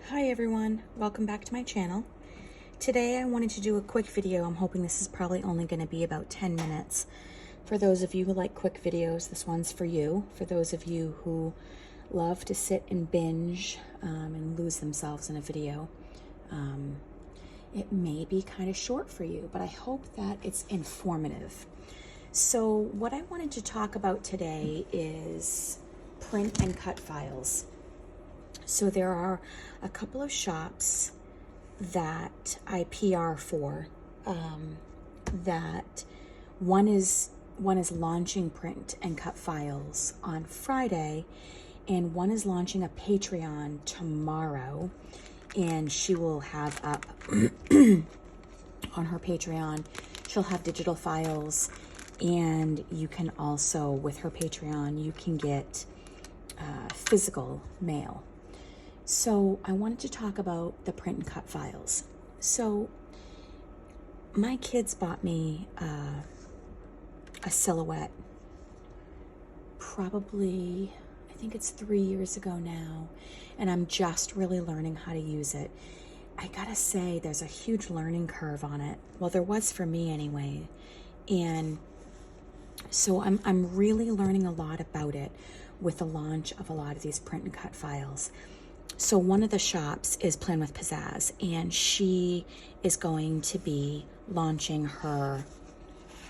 Hi everyone, welcome back to my channel. Today I wanted to do a quick video. I'm hoping this is probably only going to be about 10 minutes. For those of you who like quick videos, this one's for you. For those of you who love to sit and binge and lose themselves in a video, it may be kind of short for you, but I hope that it's informative. So what I wanted to talk about today is print and cut files. So there are a couple of shops that I PR for, that one is launching print and cut files on Friday, and one is launching a Patreon tomorrow, and she will have up on her Patreon, she'll have digital files, and you can also, with her Patreon, you can get physical mail. So I wanted to talk about the print and cut files. So my kids bought me a silhouette probably, I think it's 3 years ago now, and I'm just really learning how to use it. I gotta say, there's a huge learning curve on it. Well, there was for me anyway. And so I'm really learning a lot about it with the launch of a lot of these print and cut files. So one of the shops is Plan with Pizzazz, and she is going to be launching her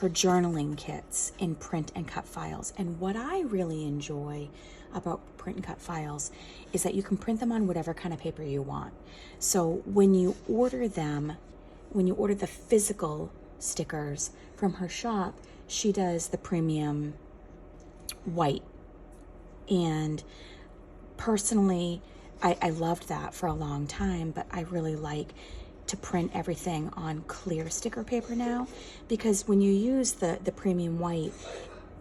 journaling kits in print and cut files. And what I really enjoy about print and cut files is that you can print them on whatever kind of paper you want. So when you order them, when you order the physical stickers from her shop, she does the premium white. And personally, I loved that for a long time, but I really like to print everything on clear sticker paper now, because when you use the premium white,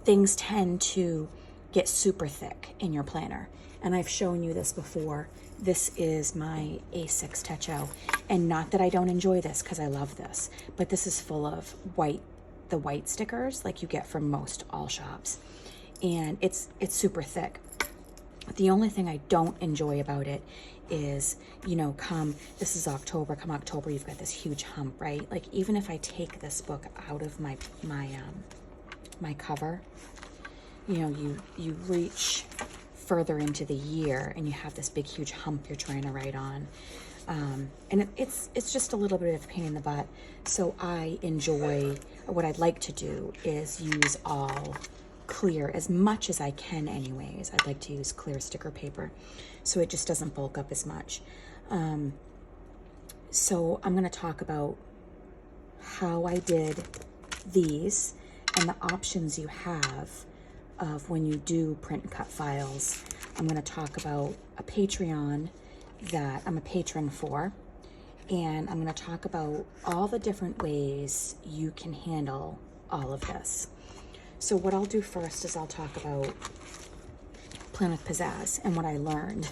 things tend to get super thick in your planner. And I've shown you this before. This is my A6 Techo, and not that I don't enjoy this, because I love this, but this is full of the white stickers like you get from most all shops, and it's super thick. The only thing I don't enjoy about it is, you know, this is October, come October, you've got this huge hump, right? Like, even if I take this book out of my cover, you know, you reach further into the year and you have this big, huge hump you're trying to write on. And it's just a little bit of a pain in the butt. So I enjoy, or what I'd like to do is use all clear as much as I can anyways. I'd like to use clear sticker paper so it just doesn't bulk up as much. So I'm going to talk about how I did these and the options you have of when you do print and cut files. I'm going to talk about a Patreon that I'm a patron for, and I'm going to talk about all the different ways you can handle all of this. So what I'll do first is I'll talk about Plan with Pizzazz and what I learned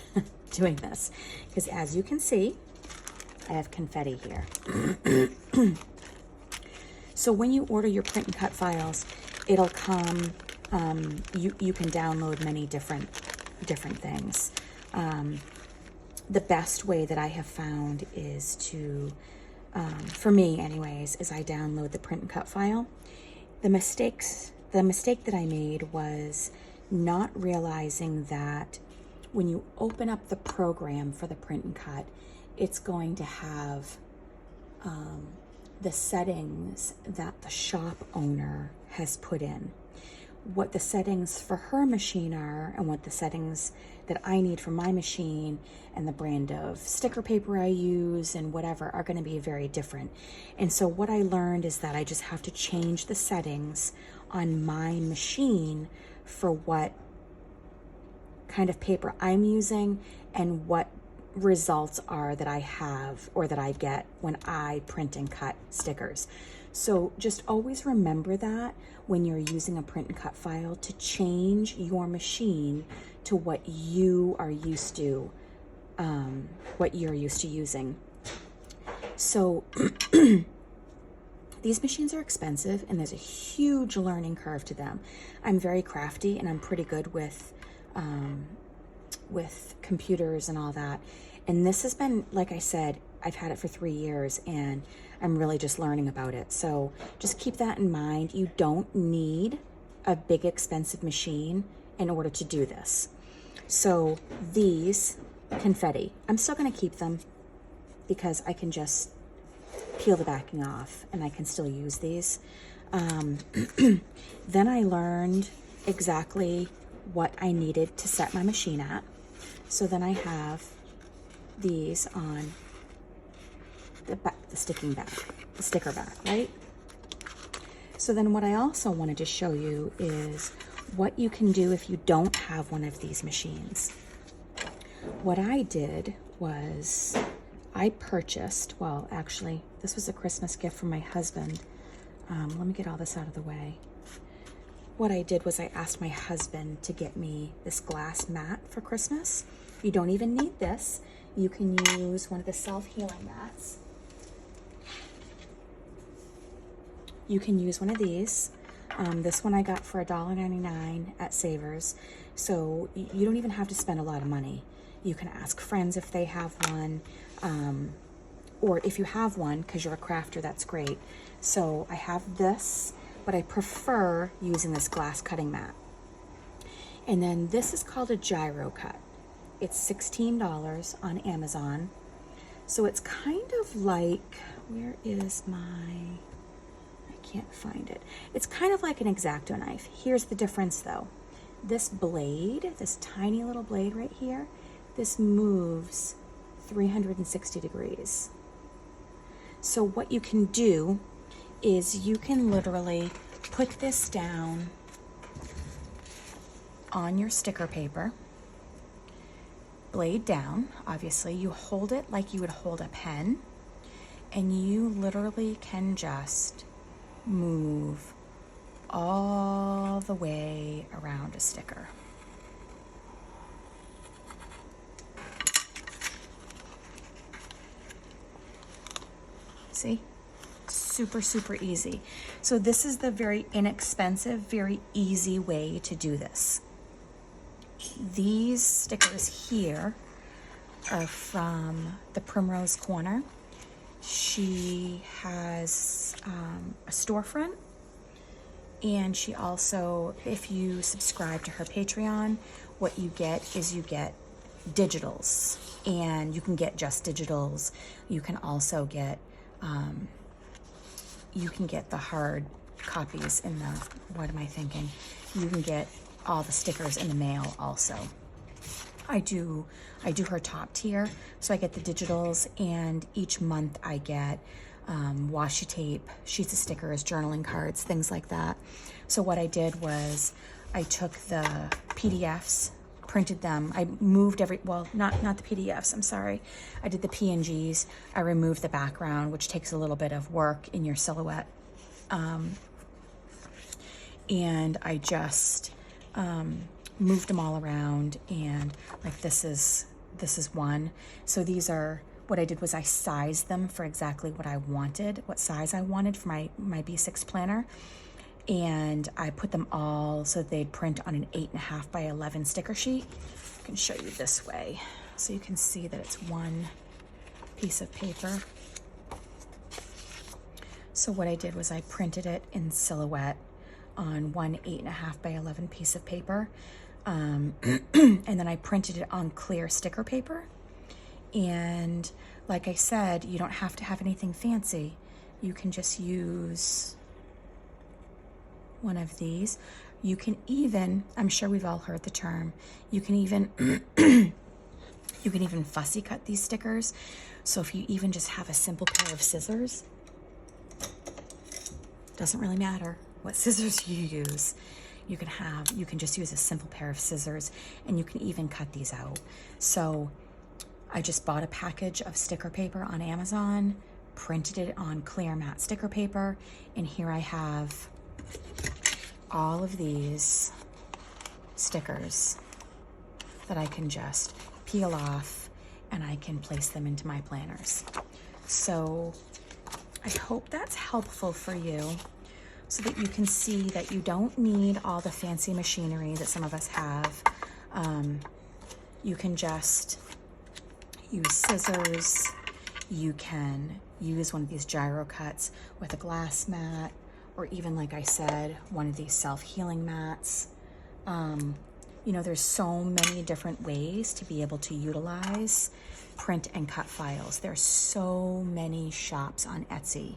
doing this. Because as you can see, I have confetti here. So when you order your print and cut files, it'll come, you can download many different things. The best way that I have found is to, for me anyways, is I download the print and cut file. The mistake that I made was not realizing that when you open up the program for the print and cut, it's going to have the settings that the shop owner has put in. What the settings for her machine are and what the settings that I need for my machine and the brand of sticker paper I use and whatever are going to be very different. And so what I learned is that I just have to change the settings on my machine for what kind of paper I'm using and what results are that I have or that I get when I print and cut stickers. So just always remember that when you're using a print and cut file, to change your machine to what you are used to, using. So these machines are expensive and there's a huge learning curve to them. I'm very crafty and I'm pretty good with computers and all that. And this has been, like I said, I've had it for 3 years and I'm really just learning about it. So just keep that in mind. You don't need a big expensive machine in order to do this. So these confetti, I'm still gonna keep them because I can just peel the backing off and I can still use these. Then I learned exactly what I needed to set my machine at. So then I have these on the sticker back, right? So then what I also wanted to show you is what you can do if you don't have one of these machines. What I did was I purchased, well, actually, this was a Christmas gift from my husband. Let me get all this out of the way. What I did was I asked my husband to get me this glass mat for Christmas. You don't even need this. You can use one of the self-healing mats. You can use one of these. This one I got for $1.99 at Savers. So you don't even have to spend a lot of money. You can ask friends if they have one. Or if you have one, because you're a crafter, that's great. So I have this, but I prefer using this glass cutting mat. And then this is called a gyrocut. It's $16 on Amazon. So it's kind of like, where is my, I can't find it. It's kind of like an X-Acto knife. Here's the difference though. This blade, this tiny little blade right here, this moves 360 degrees. So what you can do is you can literally put this down on your sticker paper, blade down, obviously. You hold it like you would hold a pen, and you literally can just move all the way around a sticker. See? Super, super easy. So this is the very inexpensive, very easy way to do this. These stickers here are from the Primrose Corner. She has a storefront, and she also, if you subscribe to her Patreon, what you get is you get digitals, and you can get just digitals. You can also get the hard copies in the, what am I thinking? You can get all the stickers in the mail also. I do her top tier, so I get the digitals, and each month I get washi tape, sheets of stickers, journaling cards, things like that. So what I did was I took the PDFs, printed them. I moved not the PDFs, I'm sorry. I did the PNGs. I removed the background, which takes a little bit of work in your silhouette. And I just moved them all around, and like this is one. So these are, what I did was I sized them for exactly what I wanted, what size I wanted for my B6 planner. And I put them all so they'd print on an 8.5 by 11 sticker sheet. I can show you this way so you can see that it's one piece of paper. So what I did was I printed it in silhouette on one 8.5 by 11 piece of paper. And then I printed it on clear sticker paper. And like I said, you don't have to have anything fancy. You can just use one of these. You can even, I'm sure we've all heard the term, you can even you can even fussy cut these stickers. So if you even just have a simple pair of scissors, doesn't really matter what scissors you use. You can just use a simple pair of scissors, and you can even cut these out. So I just bought a package of sticker paper on Amazon, printed it on clear matte sticker paper, and here I have all of these stickers that I can just peel off, and I can place them into my planners. So I hope that's helpful for you, so that you can see that you don't need all the fancy machinery that some of us have. You can just use scissors. You can use one of these gyrocuts with a glass mat, or even, like I said, one of these self-healing mats. You know, there's so many different ways to be able to utilize print and cut files. There's so many shops on Etsy,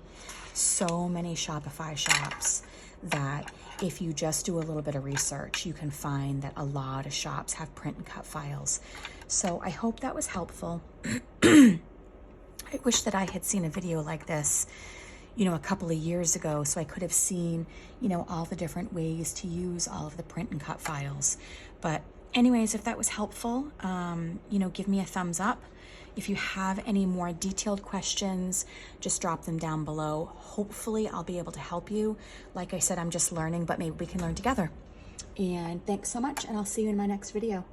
so many Shopify shops, that if you just do a little bit of research, you can find that a lot of shops have print and cut files. So I hope that was helpful. I wish that I had seen a video like this, you know, a couple of years ago, so I could have seen, you know, all the different ways to use all of the print and cut files. But anyways, if that was helpful, you know, give me a thumbs up. If you have any more detailed questions, just drop them down below. Hopefully I'll be able to help you. Like I said, I'm just learning, but maybe we can learn together. And thanks so much, and I'll see you in my next video.